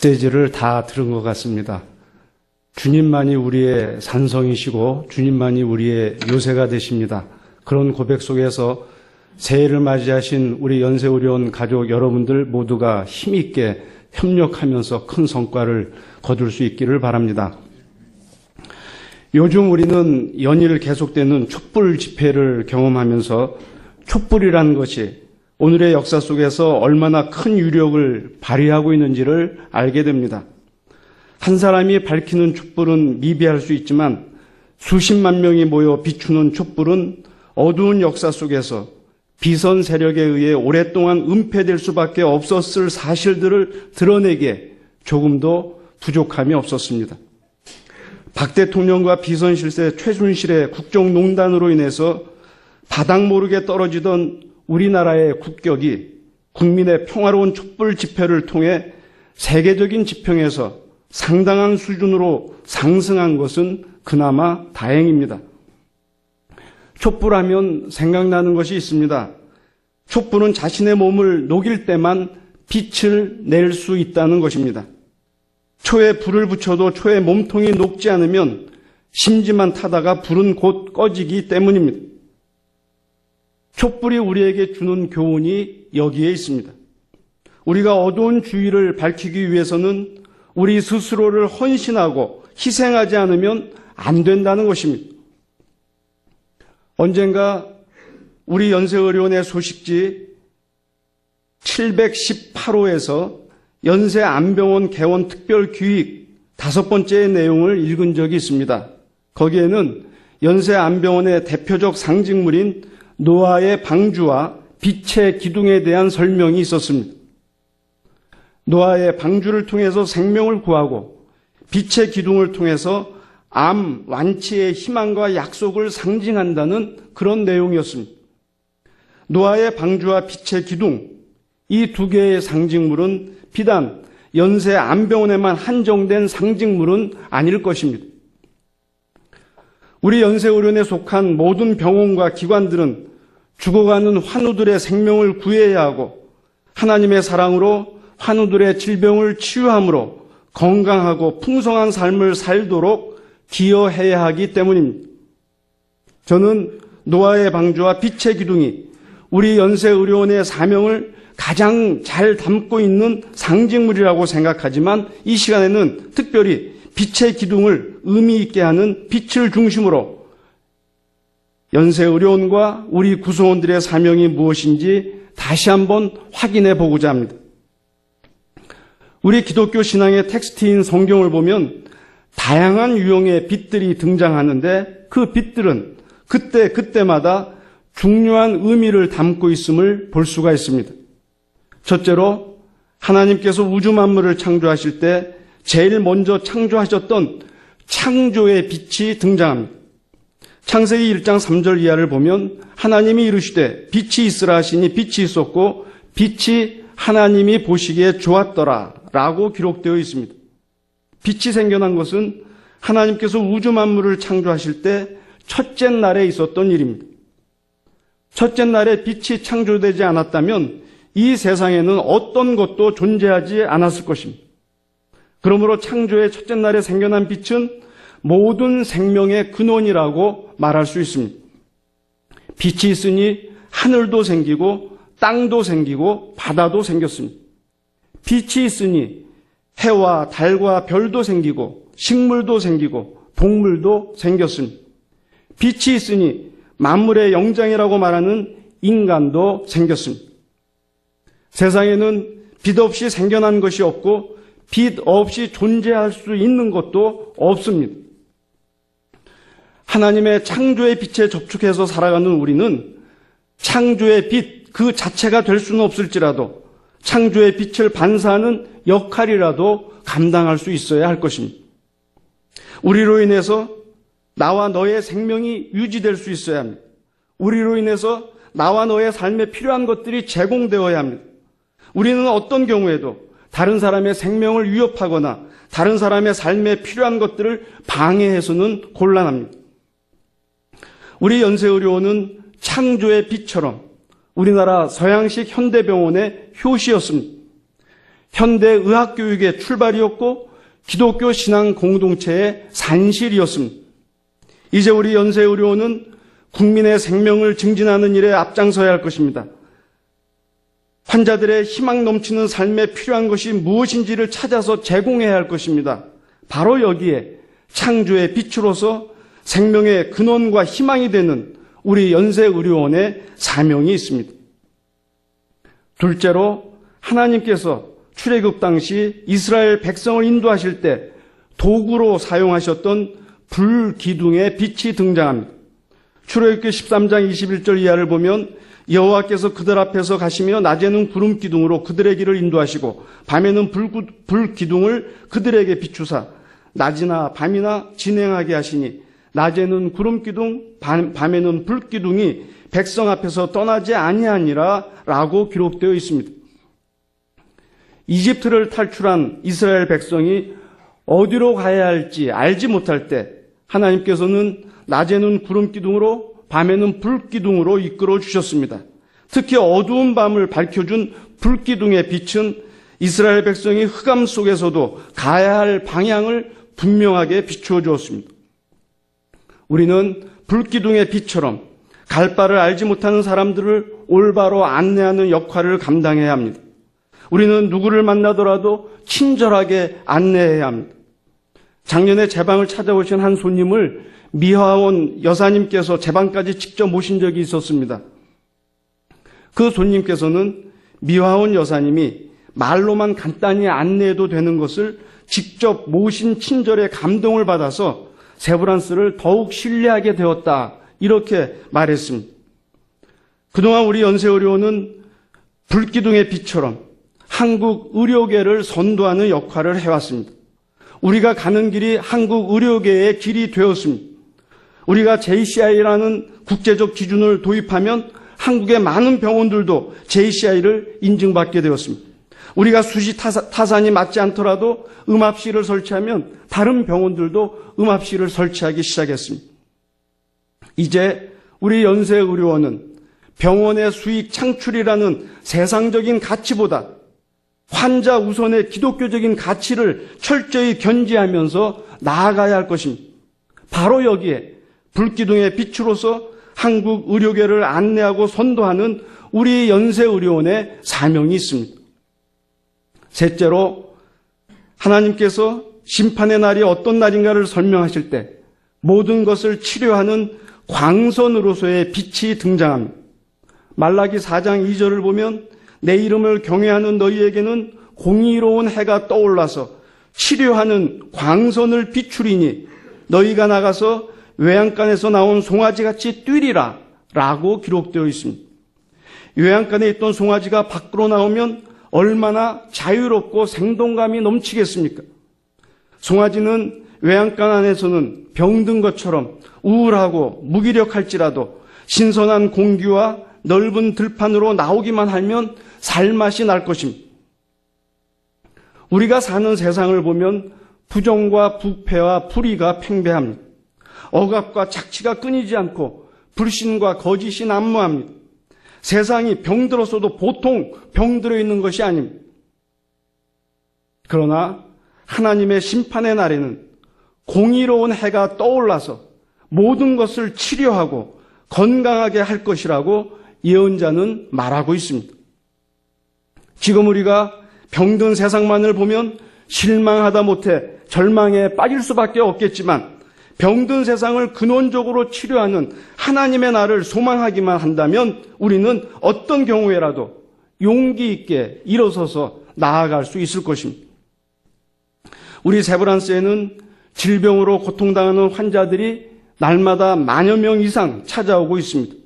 메시지를 다 들은 것 같습니다. 주님만이 우리의 산성이시고 주님만이 우리의 요새가 되십니다. 그런 고백 속에서 새해를 맞이하신 우리 연세의료원 가족 여러분들 모두가 힘있게 협력하면서 큰 성과를 거둘 수 있기를 바랍니다. 요즘 우리는 연일 계속되는 촛불 집회를 경험하면서 촛불이라는 것이 오늘의 역사 속에서 얼마나 큰 유력을 발휘하고 있는지를 알게 됩니다. 한 사람이 밝히는 촛불은 미비할 수 있지만 수십만 명이 모여 비추는 촛불은 어두운 역사 속에서 비선 세력에 의해 오랫동안 은폐될 수밖에 없었을 사실들을 드러내기에 조금도 부족함이 없었습니다. 박 대통령과 비선실세 최순실의 국정농단으로 인해서 바닥 모르게 떨어지던 우리나라의 국격이 국민의 평화로운 촛불 집회를 통해 세계적인 지평에서 상당한 수준으로 상승한 것은 그나마 다행입니다. 촛불하면 생각나는 것이 있습니다. 촛불은 자신의 몸을 녹일 때만 빛을 낼 수 있다는 것입니다. 초에 불을 붙여도 초의 몸통이 녹지 않으면 심지만 타다가 불은 곧 꺼지기 때문입니다. 촛불이 우리에게 주는 교훈이 여기에 있습니다. 우리가 어두운 주의를 밝히기 위해서는 우리 스스로를 헌신하고 희생하지 않으면 안 된다는 것입니다. 언젠가 우리 연세의료원의 소식지 718호에서 연세안병원 개원 특별기획 5번째의 내용을 읽은 적이 있습니다. 거기에는 연세안병원의 대표적 상징물인 노아의 방주와 빛의 기둥에 대한 설명이 있었습니다. 노아의 방주를 통해서 생명을 구하고 빛의 기둥을 통해서 암 완치의 희망과 약속을 상징한다는 그런 내용이었습니다. 노아의 방주와 빛의 기둥, 이 두 개의 상징물은 비단 연세안병원에만 한정된 상징물은 아닐 것입니다. 우리 연세의료원에 속한 모든 병원과 기관들은 죽어가는 환우들의 생명을 구해야 하고 하나님의 사랑으로 환우들의 질병을 치유함으로 건강하고 풍성한 삶을 살도록 기여해야 하기 때문입니다. 저는 노아의 방주와 빛의 기둥이 우리 연세의료원의 사명을 가장 잘 담고 있는 상징물이라고 생각하지만 이 시간에는 특별히 빛의 기둥을 의미 있게 하는 빛을 중심으로 연세의료원과 우리 구성원들의 사명이 무엇인지 다시 한번 확인해 보고자 합니다. 우리 기독교 신앙의 텍스트인 성경을 보면 다양한 유형의 빛들이 등장하는데 그 빛들은 그때마다 중요한 의미를 담고 있음을 볼 수가 있습니다. 첫째로 하나님께서 우주 만물을 창조하실 때 제일 먼저 창조하셨던 창조의 빛이 등장합니다. 창세기 1장 3절 이하를 보면 하나님이 이르시되 빛이 있으라 하시니 빛이 있었고 빛이 하나님이 보시기에 좋았더라 라고 기록되어 있습니다. 빛이 생겨난 것은 하나님께서 우주 만물을 창조하실 때 첫째 날에 있었던 일입니다. 첫째 날에 빛이 창조되지 않았다면 이 세상에는 어떤 것도 존재하지 않았을 것입니다. 그러므로 창조의 첫째 날에 생겨난 빛은 모든 생명의 근원이라고 말할 수 있습니다. 빛이 있으니 하늘도 생기고 땅도 생기고 바다도 생겼습니다. 빛이 있으니 해와 달과 별도 생기고 식물도 생기고 동물도 생겼습니다. 빛이 있으니 만물의 영장이라고 말하는 인간도 생겼습니다. 세상에는 빛 없이 생겨난 것이 없고 빛 없이 존재할 수 있는 것도 없습니다. 하나님의 창조의 빛에 접촉해서 살아가는 우리는 창조의 빛 그 자체가 될 수는 없을지라도 창조의 빛을 반사하는 역할이라도 감당할 수 있어야 할 것입니다. 우리로 인해서 나와 너의 생명이 유지될 수 있어야 합니다. 우리로 인해서 나와 너의 삶에 필요한 것들이 제공되어야 합니다. 우리는 어떤 경우에도 다른 사람의 생명을 위협하거나 다른 사람의 삶에 필요한 것들을 방해해서는 곤란합니다. 우리 연세의료원은 창조의 빛처럼 우리나라 서양식 현대병원의 효시였습니다. 현대 의학교육의 출발이었고 기독교 신앙 공동체의 산실이었습니다. 이제 우리 연세의료원은 국민의 생명을 증진하는 일에 앞장서야 할 것입니다. 환자들의 희망 넘치는 삶에 필요한 것이 무엇인지를 찾아서 제공해야 할 것입니다. 바로 여기에 창조의 빛으로서 생명의 근원과 희망이 되는 우리 연세의료원의 사명이 있습니다. 둘째로, 하나님께서 출애굽 당시 이스라엘 백성을 인도하실 때 도구로 사용하셨던 불기둥의 빛이 등장합니다. 출애굽기 13장 21절 이하를 보면 여호와께서 그들 앞에서 가시며 낮에는 구름 기둥으로 그들의 길을 인도하시고 밤에는 불기둥을 그들에게 비추사 낮이나 밤이나 진행하게 하시니 낮에는 구름 기둥 밤에는 불기둥이 백성 앞에서 떠나지 아니하니라 라고 기록되어 있습니다. 이집트를 탈출한 이스라엘 백성이 어디로 가야 할지 알지 못할 때 하나님께서는 낮에는 구름 기둥으로 밤에는 불기둥으로 이끌어 주셨습니다. 특히 어두운 밤을 밝혀준 불기둥의 빛은 이스라엘 백성이 흑암 속에서도 가야 할 방향을 분명하게 비추어 주었습니다. 우리는 불기둥의 빛처럼 갈 바를 알지 못하는 사람들을 올바로 안내하는 역할을 감당해야 합니다. 우리는 누구를 만나더라도 친절하게 안내해야 합니다. 작년에 제 방을 찾아오신 한 손님을 미화원 여사님께서 제 방까지 직접 모신 적이 있었습니다. 그 손님께서는 미화원 여사님이 말로만 간단히 안내해도 되는 것을 직접 모신 친절에 감동을 받아서 세브란스를 더욱 신뢰하게 되었다, 이렇게 말했습니다. 그동안 우리 연세의료원은 불기둥의 빛처럼 한국 의료계를 선도하는 역할을 해왔습니다. 우리가 가는 길이 한국 의료계의 길이 되었습니다. 우리가 JCI라는 국제적 기준을 도입하면 한국의 많은 병원들도 JCI를 인증받게 되었습니다. 우리가 수시 타산이 맞지 않더라도 음압실을 설치하면 다른 병원들도 음압실을 설치하기 시작했습니다. 이제 우리 연세의료원은 병원의 수익 창출이라는 세상적인 가치보다 환자 우선의 기독교적인 가치를 철저히 견지하면서 나아가야 할 것입니다. 바로 여기에 불기둥의 빛으로서 한국 의료계를 안내하고 선도하는 우리 연세의료원의 사명이 있습니다. 셋째로, 하나님께서 심판의 날이 어떤 날인가를 설명하실 때 모든 것을 치료하는 광선으로서의 빛이 등장합니다. 말라기 4장 2절을 보면 내 이름을 경외하는 너희에게는 공의로운 해가 떠올라서 치료하는 광선을 비추리니 너희가 나가서 외양간에서 나온 송아지같이 뛰리라 라고 기록되어 있습니다. 외양간에 있던 송아지가 밖으로 나오면 얼마나 자유롭고 생동감이 넘치겠습니까? 송아지는 외양간 안에서는 병든 것처럼 우울하고 무기력할지라도 신선한 공기와 넓은 들판으로 나오기만 하면 살맛이 날 것입니다. 우리가 사는 세상을 보면 부정과 부패와 불의가 팽배합니다. 억압과 착취가 끊이지 않고 불신과 거짓이 난무합니다. 세상이 병들었어도 보통 병들어 있는 것이 아닙니다. 그러나 하나님의 심판의 날에는 공의로운 해가 떠올라서 모든 것을 치료하고 건강하게 할 것이라고 예언자는 말하고 있습니다. 지금 우리가 병든 세상만을 보면 실망하다 못해 절망에 빠질 수밖에 없겠지만 병든 세상을 근원적으로 치료하는 하나님의 날을 소망하기만 한다면 우리는 어떤 경우에라도 용기 있게 일어서서 나아갈 수 있을 것입니다. 우리 세브란스에는 질병으로 고통당하는 환자들이 날마다 만여 명 이상 찾아오고 있습니다.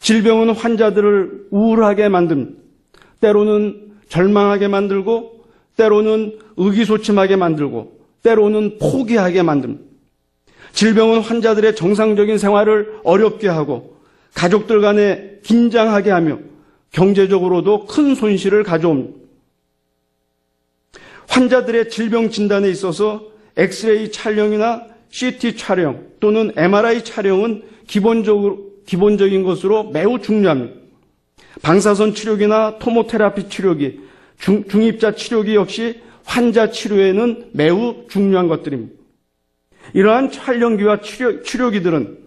질병은 환자들을 우울하게 만듭니다. 때로는 절망하게 만들고, 때로는 의기소침하게 만들고, 때로는 포기하게 만듭니다. 질병은 환자들의 정상적인 생활을 어렵게 하고 가족들 간에 긴장하게 하며 경제적으로도 큰 손실을 가져옵니다. 환자들의 질병 진단에 있어서 엑스레이 촬영이나 CT 촬영 또는 MRI 촬영은 기본적인 것으로 매우 중요합니다. 방사선 치료기나 토모테라피 치료기, 중입자 치료기 역시 환자 치료에는 매우 중요한 것들입니다. 이러한 촬영기와 치료기들은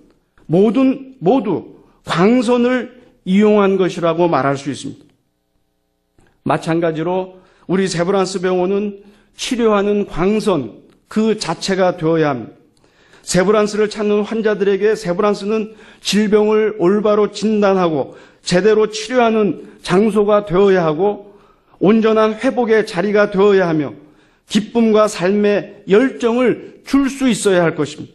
모두 광선을 이용한 것이라고 말할 수 있습니다. 마찬가지로 우리 세브란스 병원은 치료하는 광선 그 자체가 되어야 합니다. 세브란스를 찾는 환자들에게 세브란스는 질병을 올바로 진단하고 제대로 치료하는 장소가 되어야 하고 온전한 회복의 자리가 되어야 하며 기쁨과 삶의 열정을 줄 수 있어야 할 것입니다.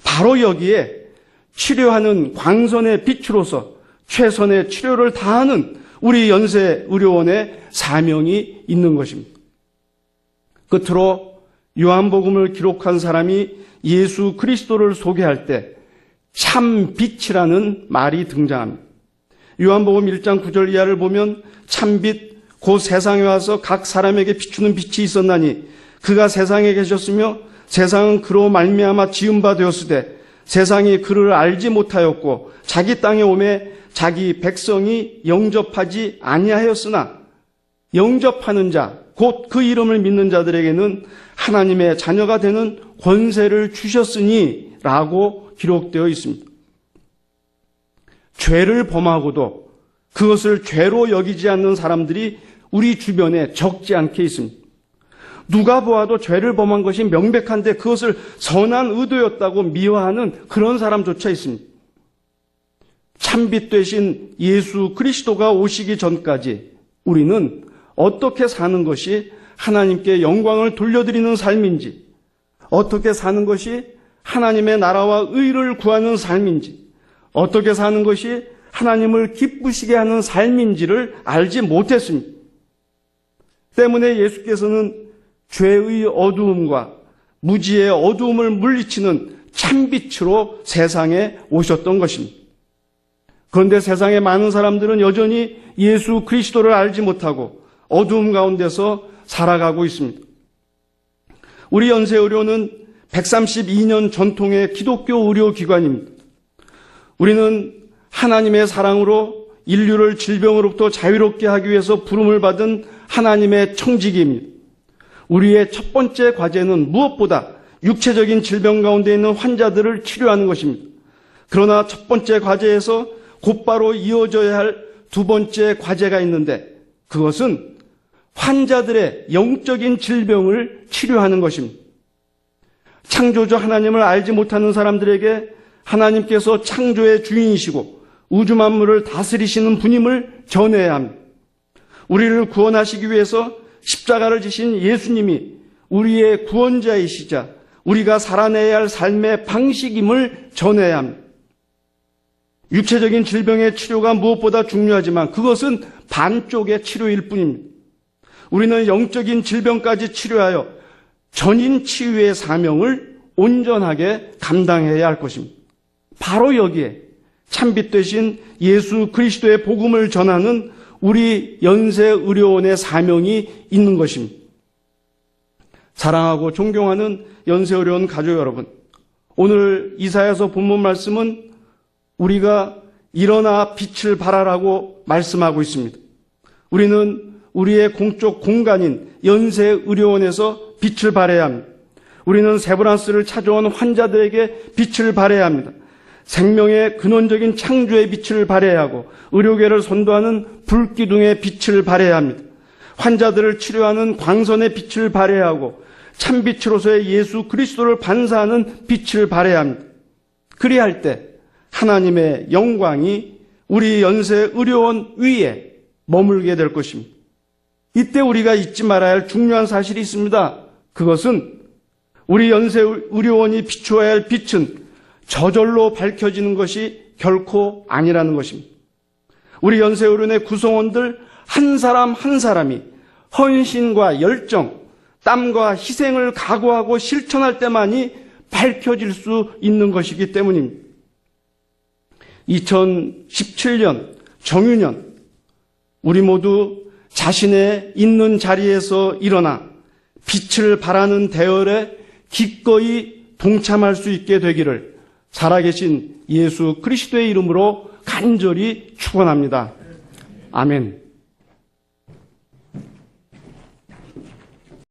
바로 여기에 치료하는 광선의 빛으로서 최선의 치료를 다하는 우리 연세의료원의 사명이 있는 것입니다. 끝으로 요한복음을 기록한 사람이 예수 그리스도를 소개할 때 참 빛이라는 말이 등장합니다. 요한복음 1장 9절 이하를 보면 참빛 곧 세상에 와서 각 사람에게 비추는 빛이 있었나니 그가 세상에 계셨으며 세상은 그로 말미암아 지은 바 되었으되 세상이 그를 알지 못하였고 자기 땅에 오매 자기 백성이 영접하지 아니하였으나 영접하는 자 곧 그 이름을 믿는 자들에게는 하나님의 자녀가 되는 권세를 주셨으니 라고 기록되어 있습니다. 죄를 범하고도 그것을 죄로 여기지 않는 사람들이 우리 주변에 적지 않게 있습니다. 누가 보아도 죄를 범한 것이 명백한데 그것을 선한 의도였다고 미화하는 그런 사람조차 있습니다. 참빛 되신 예수 그리스도가 오시기 전까지 우리는 어떻게 사는 것이 하나님께 영광을 돌려드리는 삶인지, 어떻게 사는 것이 하나님의 나라와 의를 구하는 삶인지, 어떻게 사는 것이 하나님을 기쁘시게 하는 삶인지를 알지 못했습니다. 때문에 예수께서는 죄의 어두움과 무지의 어두움을 물리치는 참빛으로 세상에 오셨던 것입니다. 그런데 세상의 많은 사람들은 여전히 예수 그리스도를 알지 못하고 어두움 가운데서 살아가고 있습니다. 우리 연세의료는 132년 전통의 기독교 의료기관입니다. 우리는 하나님의 사랑으로 인류를 질병으로부터 자유롭게 하기 위해서 부름을 받은 하나님의 청지기입니다. 우리의 첫 번째 과제는 무엇보다 육체적인 질병 가운데 있는 환자들을 치료하는 것입니다. 그러나 첫 번째 과제에서 곧바로 이어져야 할 두 번째 과제가 있는데 그것은 환자들의 영적인 질병을 치료하는 것입니다. 창조주 하나님을 알지 못하는 사람들에게 하나님께서 창조의 주인이시고 우주 만물을 다스리시는 분임을 전해야 합니다. 우리를 구원하시기 위해서 십자가를 지신 예수님이 우리의 구원자이시자 우리가 살아내야 할 삶의 방식임을 전해야 합니다. 육체적인 질병의 치료가 무엇보다 중요하지만 그것은 반쪽의 치료일 뿐입니다. 우리는 영적인 질병까지 치료하여 전인 치유의 사명을 온전하게 감당해야 할 것입니다. 바로 여기에 참빛 되신 예수 그리스도의 복음을 전하는 우리 연세의료원의 사명이 있는 것입니다. 사랑하고 존경하는 연세의료원 가족 여러분, 오늘 이사야서 본문 말씀은 우리가 일어나 빛을 발하라고 말씀하고 있습니다. 우리는 우리의 공적 공간인 연세의료원에서 빛을 발해야 합니다. 우리는 세브란스를 찾아온 환자들에게 빛을 발해야 합니다. 생명의 근원적인 창조의 빛을 발해야 하고 의료계를 선도하는 불기둥의 빛을 발해야 합니다. 환자들을 치료하는 광선의 빛을 발해야 하고 참빛으로서의 예수 그리스도를 반사하는 빛을 발해야 합니다. 그리할 때 하나님의 영광이 우리 연세의료원 위에 머물게 될 것입니다. 이때 우리가 잊지 말아야 할 중요한 사실이 있습니다. 그것은 우리 연세의료원이 비추어야 할 빛은 저절로 밝혀지는 것이 결코 아니라는 것입니다. 우리 연세의료원의 구성원들 한 사람 한 사람이 헌신과 열정, 땀과 희생을 각오하고 실천할 때만이 밝혀질 수 있는 것이기 때문입니다. 2017년 정유년 우리 모두 자신의 있는 자리에서 일어나 빛을 발하는 대열에 기꺼이 동참할 수 있게 되기를 살아계신 예수 그리스도의 이름으로 간절히 축원합니다. 아멘.